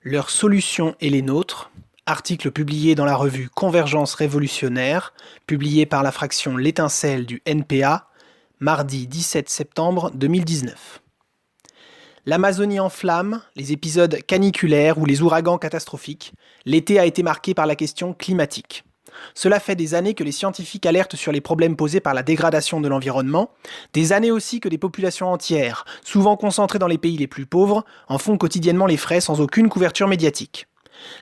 Leurs solutions et les nôtres, article publié dans la revue Convergence révolutionnaire, publié par la fraction L'Étincelle du NPA, mardi 17 septembre 2019. L'Amazonie en flammes, les épisodes caniculaires ou les ouragans catastrophiques, l'été a été marqué par la question climatique. Cela fait des années que les scientifiques alertent sur les problèmes posés par la dégradation de l'environnement, des années aussi que des populations entières, souvent concentrées dans les pays les plus pauvres, en font quotidiennement les frais sans aucune couverture médiatique.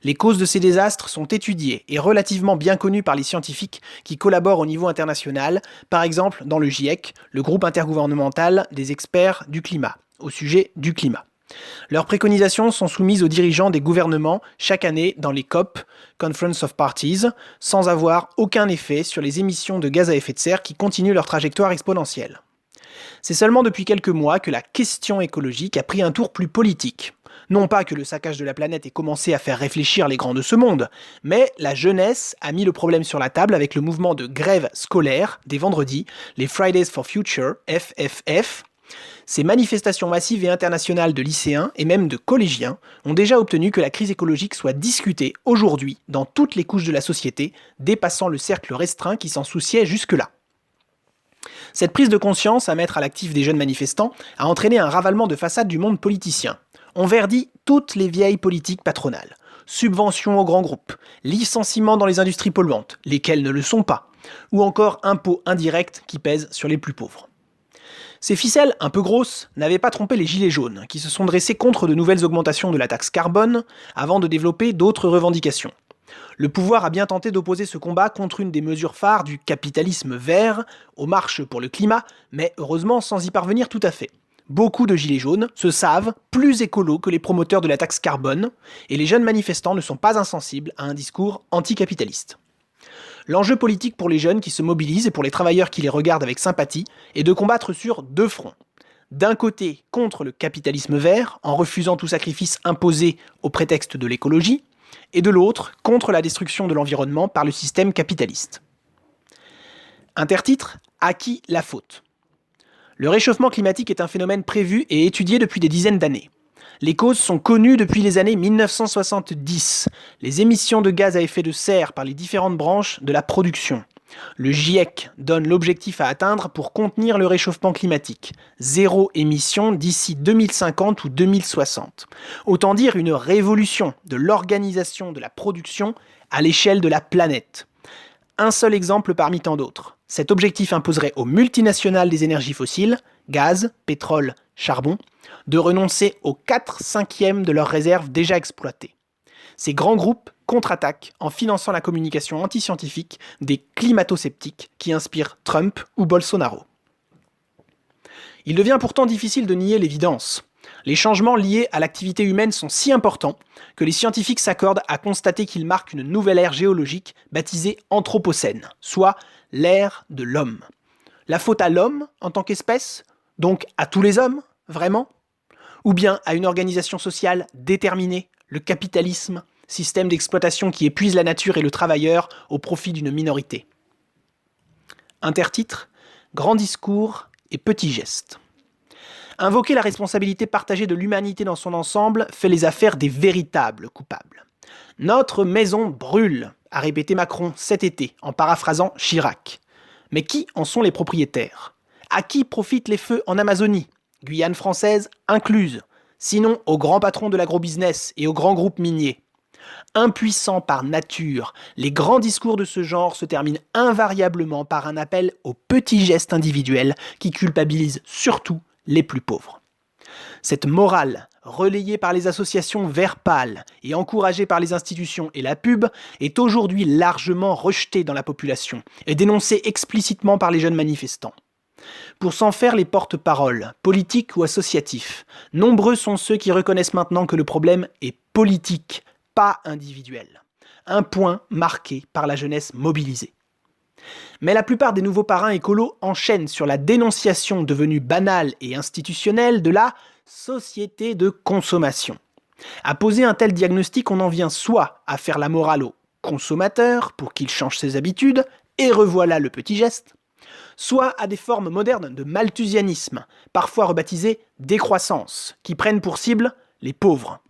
Les causes de ces désastres sont étudiées et relativement bien connues par les scientifiques qui collaborent au niveau international, par exemple dans le GIEC, le groupe intergouvernemental des experts du climat, au sujet du climat. Leurs préconisations sont soumises aux dirigeants des gouvernements chaque année dans les COP, Conference of Parties, sans avoir aucun effet sur les émissions de gaz à effet de serre qui continuent leur trajectoire exponentielle. C'est seulement depuis quelques mois que la question écologique a pris un tour plus politique. Non pas que le saccage de la planète ait commencé à faire réfléchir les grands de ce monde, mais la jeunesse a mis le problème sur la table avec le mouvement de grève scolaire des vendredis, les Fridays for Future, FFF. Ces manifestations massives et internationales de lycéens et même de collégiens ont déjà obtenu que la crise écologique soit discutée aujourd'hui dans toutes les couches de la société, dépassant le cercle restreint qui s'en souciait jusque-là. Cette prise de conscience à mettre à l'actif des jeunes manifestants a entraîné un ravalement de façade du monde politicien. On verdit toutes les vieilles politiques patronales. Subventions aux grands groupes, licenciements dans les industries polluantes, lesquelles ne le sont pas, ou encore impôts indirects qui pèsent sur les plus pauvres. Ces ficelles un peu grosses n'avaient pas trompé les gilets jaunes, qui se sont dressés contre de nouvelles augmentations de la taxe carbone, avant de développer d'autres revendications. Le pouvoir a bien tenté d'opposer ce combat contre une des mesures phares du capitalisme vert, aux marches pour le climat, mais heureusement sans y parvenir tout à fait. Beaucoup de gilets jaunes se savent plus écolos que les promoteurs de la taxe carbone, et les jeunes manifestants ne sont pas insensibles à un discours anticapitaliste. L'enjeu politique pour les jeunes qui se mobilisent et pour les travailleurs qui les regardent avec sympathie est de combattre sur deux fronts. D'un côté, contre le capitalisme vert, en refusant tout sacrifice imposé au prétexte de l'écologie, et de l'autre, contre la destruction de l'environnement par le système capitaliste. Intertitre : À qui la faute ? Le réchauffement climatique est un phénomène prévu et étudié depuis des dizaines d'années. Les causes sont connues depuis les années 1970, les émissions de gaz à effet de serre par les différentes branches de la production. Le GIEC donne l'objectif à atteindre pour contenir le réchauffement climatique, 0 émission d'ici 2050 ou 2060. Autant dire une révolution de l'organisation de la production à l'échelle de la planète. Un seul exemple parmi tant d'autres. Cet objectif imposerait aux multinationales des énergies fossiles, gaz, pétrole, charbon, de renoncer aux 4/5 de leurs réserves déjà exploitées. Ces grands groupes contre-attaquent en finançant la communication antiscientifique des climato-sceptiques qui inspirent Trump ou Bolsonaro. Il devient pourtant difficile de nier l'évidence. Les changements liés à l'activité humaine sont si importants que les scientifiques s'accordent à constater qu'ils marquent une nouvelle ère géologique baptisée Anthropocène, soit l'ère de l'homme. La faute à l'homme en tant qu'espèce ? Donc à tous les hommes, vraiment ? Ou bien à une organisation sociale déterminée, le capitalisme, système d'exploitation qui épuise la nature et le travailleur au profit d'une minorité. Intertitre : Grand discours et petits gestes. Invoquer la responsabilité partagée de l'humanité dans son ensemble fait les affaires des véritables coupables. Notre maison brûle, a répété Macron cet été en paraphrasant Chirac. Mais qui en sont les propriétaires ? À qui profitent les feux en Amazonie, Guyane française incluse, sinon aux grands patrons de l'agrobusiness et aux grands groupes miniers. Impuissants par nature, les grands discours de ce genre se terminent invariablement par un appel aux petits gestes individuels qui culpabilisent surtout les plus pauvres. Cette morale, relayée par les associations vert pâle et encouragée par les institutions et la pub, est aujourd'hui largement rejetée dans la population et dénoncée explicitement par les jeunes manifestants. Pour s'en faire les porte-paroles, politiques ou associatifs, nombreux sont ceux qui reconnaissent maintenant que le problème est politique, pas individuel. Un point marqué par la jeunesse mobilisée. Mais la plupart des nouveaux parrains écolos enchaînent sur la dénonciation devenue banale et institutionnelle de la société de consommation. À poser un tel diagnostic, on en vient soit à faire la morale au consommateur pour qu'il change ses habitudes, et revoilà le petit geste, soit à des formes modernes de malthusianisme, parfois rebaptisées décroissance, qui prennent pour cible les pauvres.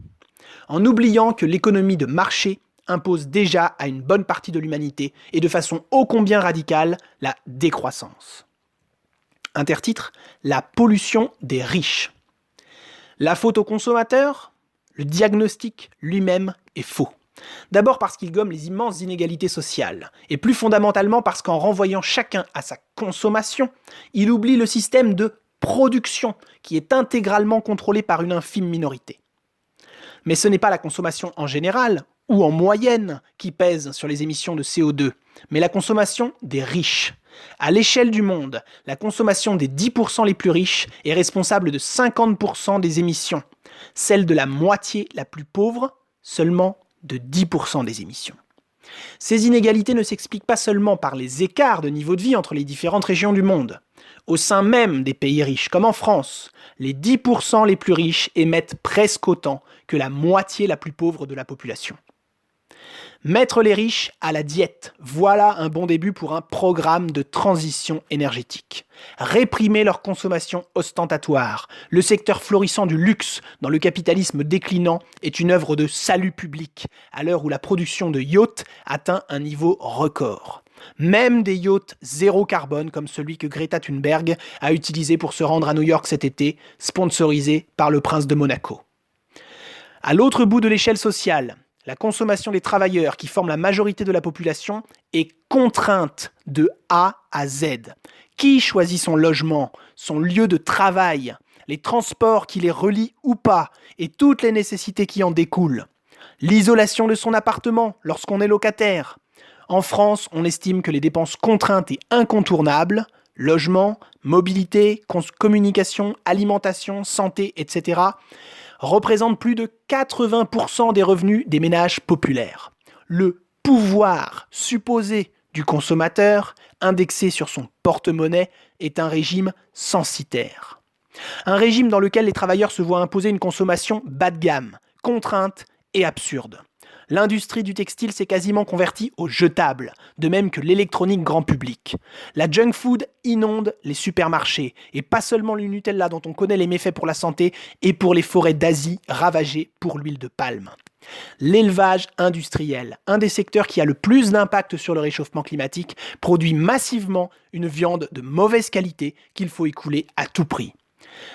en oubliant que l'économie de marché impose déjà à une bonne partie de l'humanité, et de façon ô combien radicale, la décroissance. Intertitre : La pollution des riches. La faute aux consommateurs ? Le diagnostic lui-même est faux. D'abord parce qu'il gomme les immenses inégalités sociales, et plus fondamentalement parce qu'en renvoyant chacun à sa consommation, il oublie le système de production qui est intégralement contrôlé par une infime minorité. Mais ce n'est pas la consommation en général, ou en moyenne, qui pèse sur les émissions de CO2, mais la consommation des riches. À l'échelle du monde, la consommation des 10% les plus riches est responsable de 50% des émissions. Celle de la moitié la plus pauvre, seulement de 10% des émissions. Ces inégalités ne s'expliquent pas seulement par les écarts de niveau de vie entre les différentes régions du monde. Au sein même des pays riches, comme en France, les 10% les plus riches émettent presque autant que la moitié la plus pauvre de la population. Mettre les riches à la diète, voilà un bon début pour un programme de transition énergétique. Réprimer leur consommation ostentatoire, le secteur florissant du luxe dans le capitalisme déclinant est une œuvre de salut public, à l'heure où la production de yachts atteint un niveau record. Même des yachts zéro carbone comme celui que Greta Thunberg a utilisé pour se rendre à New York cet été, sponsorisé par le prince de Monaco. À l'autre bout de l'échelle sociale, la consommation des travailleurs, qui forment la majorité de la population, est contrainte de A à Z. Qui choisit son logement, son lieu de travail, les transports qui les relient ou pas, et toutes les nécessités qui en découlent. L'isolation de son appartement lorsqu'on est locataire. En France, on estime que les dépenses contraintes et incontournables, logement, mobilité, communication, alimentation, santé, etc., représentent plus de 80% des revenus des ménages populaires. Le pouvoir supposé du consommateur, indexé sur son porte-monnaie, est un régime censitaire. Un régime dans lequel les travailleurs se voient imposer une consommation bas de gamme, contrainte et absurde. L'industrie du textile s'est quasiment convertie au jetable, de même que l'électronique grand public. La junk food inonde les supermarchés, et pas seulement le Nutella dont on connaît les méfaits pour la santé et pour les forêts d'Asie ravagées pour l'huile de palme. L'élevage industriel, un des secteurs qui a le plus d'impact sur le réchauffement climatique, produit massivement une viande de mauvaise qualité qu'il faut écouler à tout prix.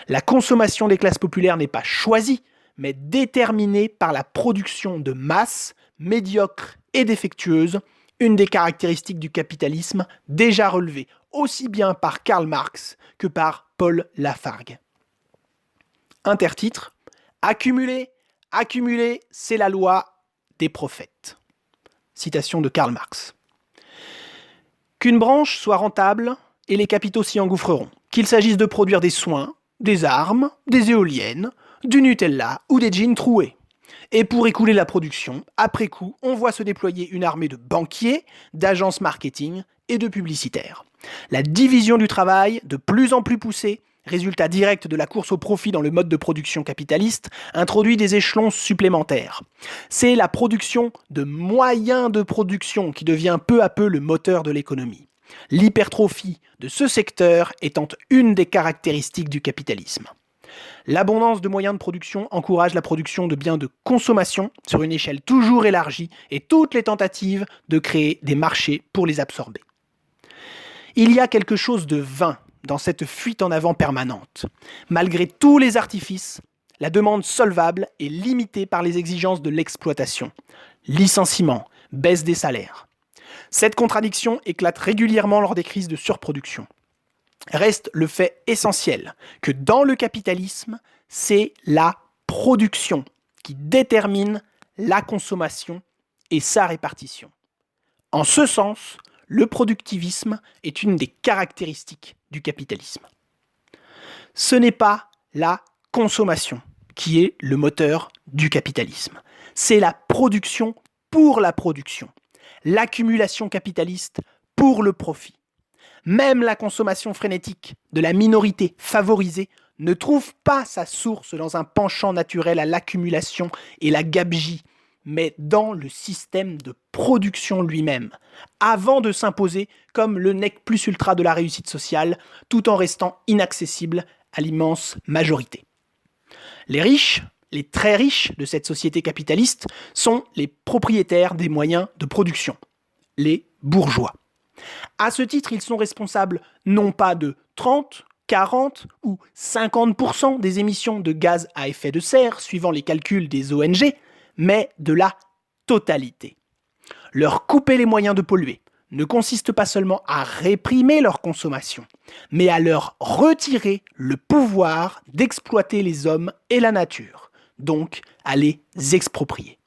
La consommation des classes populaires n'est pas choisie, mais déterminée par la production de masse, médiocre et défectueuse, une des caractéristiques du capitalisme déjà relevée aussi bien par Karl Marx que par Paul Lafargue. Intertitre : Accumuler, accumuler, c'est la loi des prophètes. Citation de Karl Marx. Qu'une branche soit rentable, et les capitaux s'y engouffreront, qu'il s'agisse de produire des soins, des armes, des éoliennes, du Nutella ou des jeans troués. Et pour écouler la production, après coup, on voit se déployer une armée de banquiers, d'agences marketing et de publicitaires. La division du travail, de plus en plus poussée, résultat direct de la course au profit dans le mode de production capitaliste, introduit des échelons supplémentaires. C'est la production de moyens de production qui devient peu à peu le moteur de l'économie. L'hypertrophie de ce secteur étant une des caractéristiques du capitalisme. L'abondance de moyens de production encourage la production de biens de consommation sur une échelle toujours élargie et toutes les tentatives de créer des marchés pour les absorber. Il y a quelque chose de vain dans cette fuite en avant permanente. Malgré tous les artifices, la demande solvable est limitée par les exigences de l'exploitation. Licenciement, baisse des salaires. Cette contradiction éclate régulièrement lors des crises de surproduction. Reste le fait essentiel que dans le capitalisme, c'est la production qui détermine la consommation et sa répartition. En ce sens, le productivisme est une des caractéristiques du capitalisme. Ce n'est pas la consommation qui est le moteur du capitalisme. C'est la production pour la production, l'accumulation capitaliste pour le profit. Même la consommation frénétique de la minorité favorisée ne trouve pas sa source dans un penchant naturel à l'accumulation et la gabegie, mais dans le système de production lui-même, avant de s'imposer comme le nec plus ultra de la réussite sociale, tout en restant inaccessible à l'immense majorité. Les riches, Les très riches de cette société capitaliste sont les propriétaires des moyens de production, les bourgeois. À ce titre, ils sont responsables non pas de 30, 40 ou 50% des émissions de gaz à effet de serre, suivant les calculs des ONG, mais de la totalité. Leur couper les moyens de polluer ne consiste pas seulement à réprimer leur consommation, mais à leur retirer le pouvoir d'exploiter les hommes et la nature, donc à les exproprier.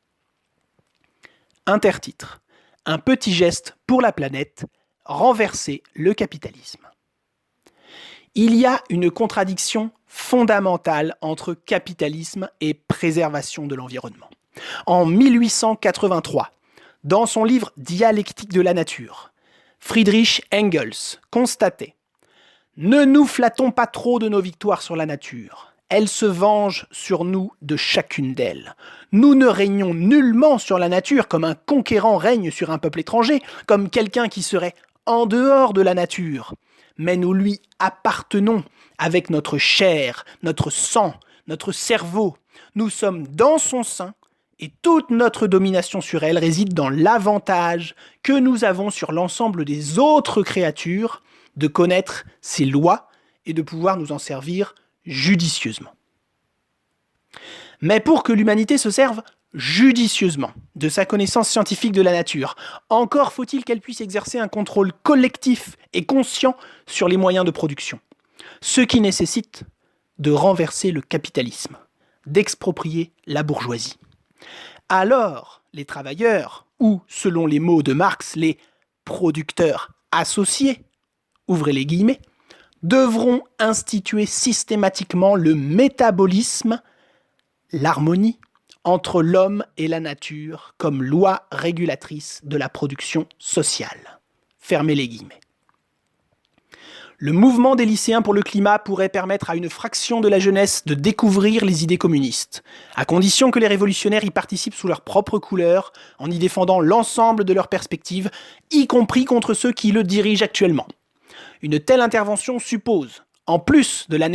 Intertitre: un petit geste pour la planète, renverser le capitalisme. Il y a une contradiction fondamentale entre capitalisme et préservation de l'environnement. En 1883, dans son livre Dialectique de la nature, Friedrich Engels constatait: ne nous flattons pas trop de nos victoires sur la nature. Elle se venge sur nous de chacune d'elles. Nous ne régnons nullement sur la nature comme un conquérant règne sur un peuple étranger, comme quelqu'un qui serait en dehors de la nature. Mais nous lui appartenons avec notre chair, notre sang, notre cerveau. Nous sommes dans son sein et toute notre domination sur elle réside dans l'avantage que nous avons sur l'ensemble des autres créatures de connaître ses lois et de pouvoir nous en servir judicieusement. Mais pour que l'humanité se serve judicieusement de sa connaissance scientifique de la nature, encore faut-il qu'elle puisse exercer un contrôle collectif et conscient sur les moyens de production, ce qui nécessite de renverser le capitalisme, d'exproprier la bourgeoisie. Alors, les travailleurs, ou selon les mots de Marx, les producteurs associés, ouvrez les guillemets, devront instituer systématiquement le métabolisme, l'harmonie entre l'homme et la nature comme loi régulatrice de la production sociale. Fermez les guillemets. Le mouvement des lycéens pour le climat pourrait permettre à une fraction de la jeunesse de découvrir les idées communistes, à condition que les révolutionnaires y participent sous leur propre couleur, en y défendant l'ensemble de leurs perspectives, y compris contre ceux qui le dirigent actuellement. Une telle intervention suppose, en plus de la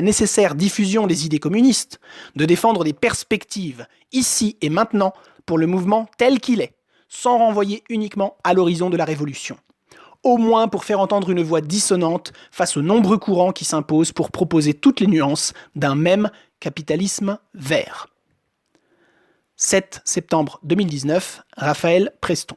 nécessaire diffusion des idées communistes, de défendre des perspectives, ici et maintenant, pour le mouvement tel qu'il est, sans renvoyer uniquement à l'horizon de la révolution. Au moins pour faire entendre une voix dissonante face aux nombreux courants qui s'imposent pour proposer toutes les nuances d'un même capitalisme vert. 7 septembre 2019, Raphaël Preston.